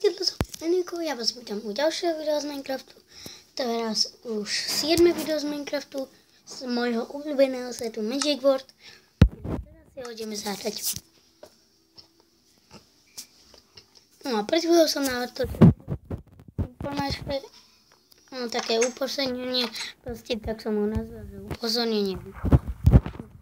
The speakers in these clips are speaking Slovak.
Ahojte, to som Eniko, ja vás vítam u ďalšieho videa z Minecraftu. Teraz už 7. video z Minecraftu z môjho obľúbeného setu Magic World. Teraz si ho ideme zahrať. No a pred chvíľou som navrtočil také upozornenie, proste tak som ho nazval, že upozornenie.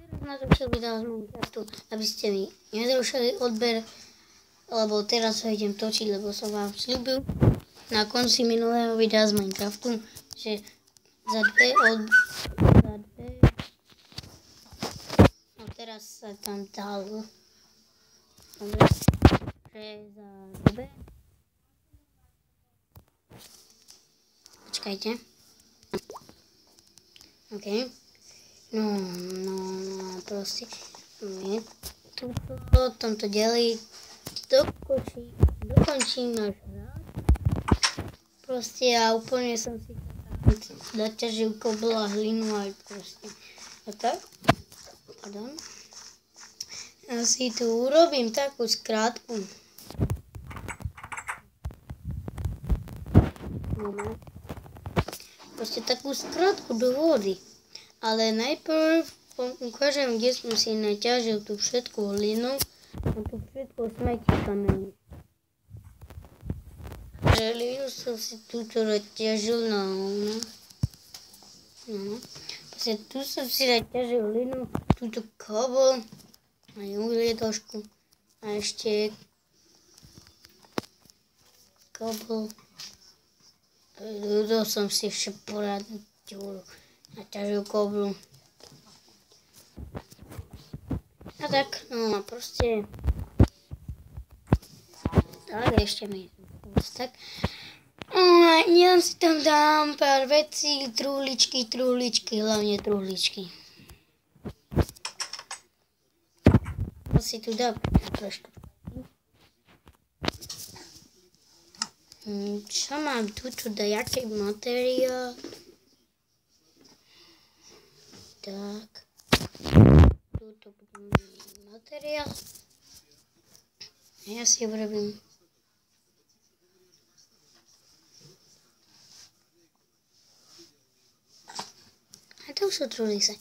Teraz natočil video z Minecraftu, aby ste mi nezrušili odber, lebo teraz ho idem točiť, lebo som vám sľúbil na konci minulého videa z Minecraftu, že za dve no teraz sa tam dalo, dobre, že za dve, počkajte, ok, no, proste, je tuto, tomto delí, dokončím náš hrad. Proste ja úplne som si zaťažil kobl a hlinu aj proste. A tak? Pardon. Ja si tu urobím takú skrátku. Proste takú skrátku do vody. Ale najprv ukážem, kde som si naťažil tú všetku hlinu. A tu všetko smetí kamene. Hlinu som si túto naťažil na hovno. No. Proste tu som si naťažil hlinu, túto kobol, aj uhlie trošku. A ešte kobol. Tuto som si ešte poradil, naťažil koblu. A tak, no a proste, tak ešte mi tak. Ja si tam dám pár vecí, truhličky, hlavne truhličky. To si tu dám trošku. Čo mám tu dajaký materiál? Tak. Tuto budem materiál. Ja si urobím a to už sú truhlice.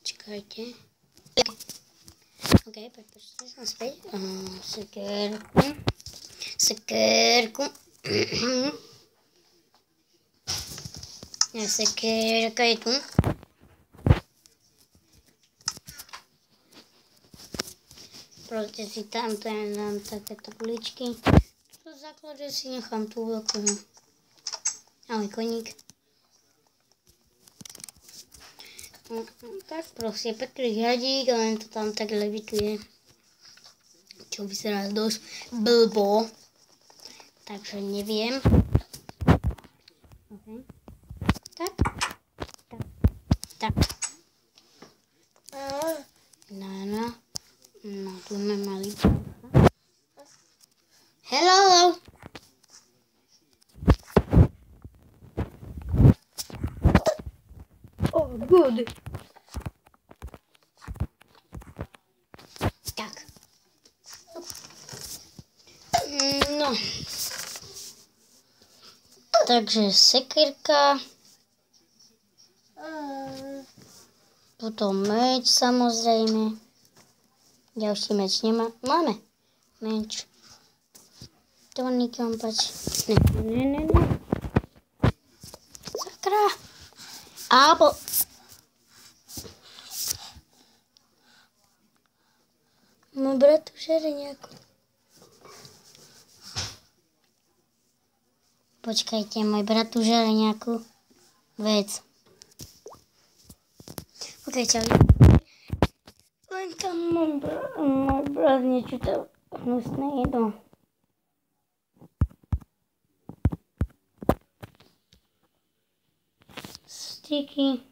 Čakajte. Ok, pretože som späť. Sekérku. Sekérka je tu. Proste si tam dám také tabličky. V základe si nechám tú veľkú. Ahoj koník. Tak proste pekný hradík, len to tam tak levituje. Čo vyzerá dosť blbo. Takže neviem. Okay. Tak. No, tu sme mali. Hello! Oh, good. Tak. No. Takže sekírka. Potom meč, samozrejme. Ďalší meč nemá. Máme meč. To nikom páči. Ne. Sakra. Abo. Môj brat tu žere nejakú. Počkajte, môj brat tu žere nejakú vec. Ok, čau. Len tam môj brat niečo tam hnusné jedol. Sticky.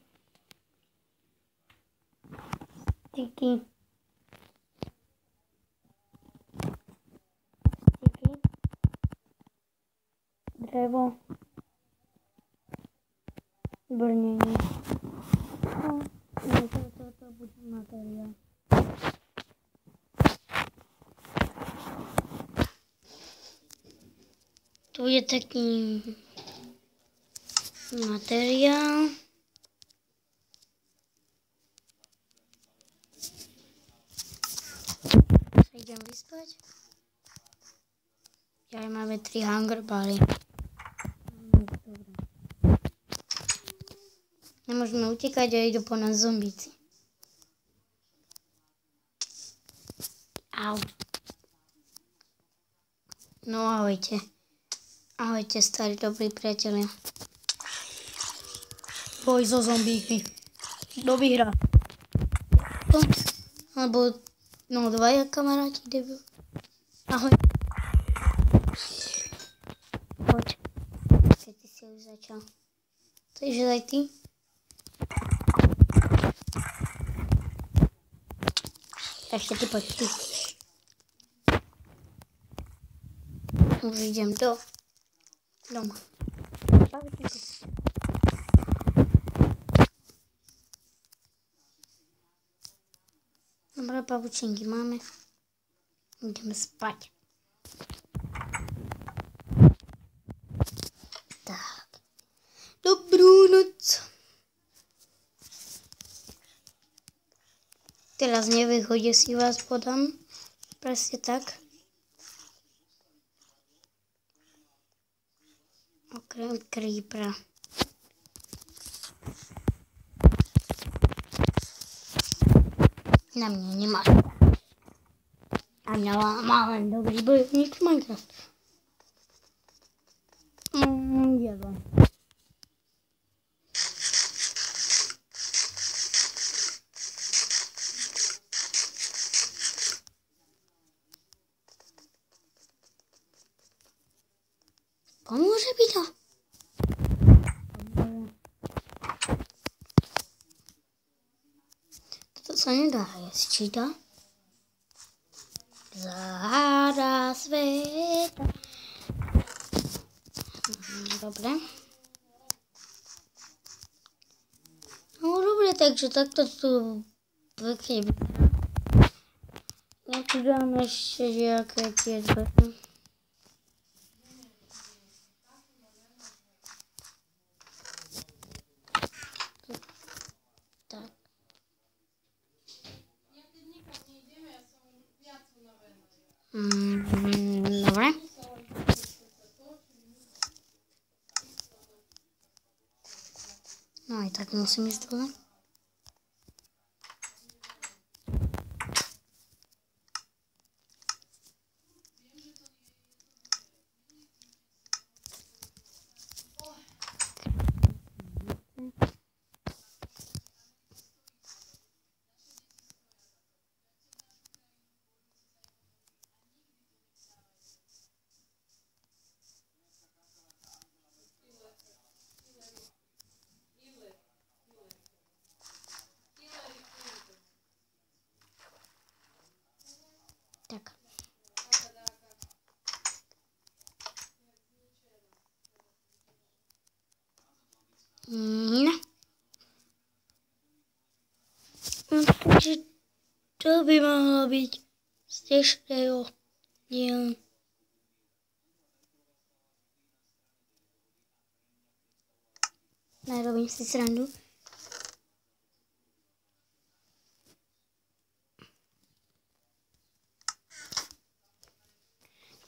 Drevo. brnenie. No, toto bude materiál. Tu je taký materiál. Idem vyspať. Ja máme 3 hunger bary. Nemôžeme utekať a idú po nás zombíci. Au. No ahojte. Ahojte, starí dobrí priatelia. Boj so zombíkmi. Kto vyhrá? Alebo, no, dvaja kamaráti, debil. Ahoj. Poď. Keď ty si už začal. Takže aj ty. Ešte ty poď tu. Už idem doma. Dobre, pavučinky máme. Ideme spať. Tak. Dobrú noc. Teraz nevyhodí si vás podám. Presne tak. Okrem creepera. Na mňa nemá. A mňa má len dobrý bojovník v Minecraft. Jedlo. Pomôže by to? Toto sa nedá jesť, či to? Záhada sveta. Dobre. No dobre, takže takto tu pekne vyzerá. Ja tu dám ešte nejaké tie dveře. Dobre. No aj tak musím ísť dole. Tak. No. Takže to by mohlo byť z dnešného dielu. Nerobím si srandu.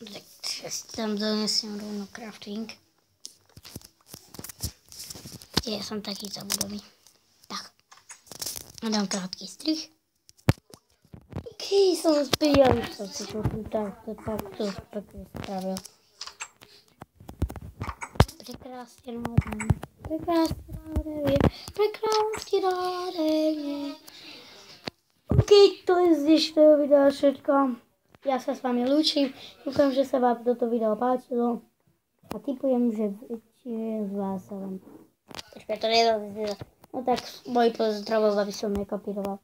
Tak si tam donesiem rovno crafting. Ja som taký zabudový. Tak. A dám krátky strih. Keď som spíjal, som si to tu takto pekne spravil. Prekrásne nádherné. Prekrásne nádherné. Prekrásne nádherné. OK, to je z dnešného videa všetko. Ja sa s vami lúčim, dúfam, že sa vám toto video páčilo a tipujem, že väčšine z vás sa vám... Počkaj, to nedá. No tak môj pozdravov, aby som nekopíroval.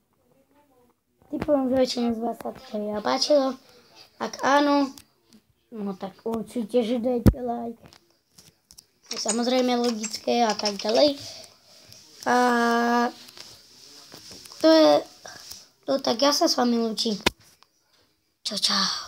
Tipujem, že väčšine z vás sa to video páčilo. Ak áno, no tak určite, že dajte like. Je samozrejme logické a tak ďalej. A to je... No tak ja sa s vami lúčim. Čau, čau.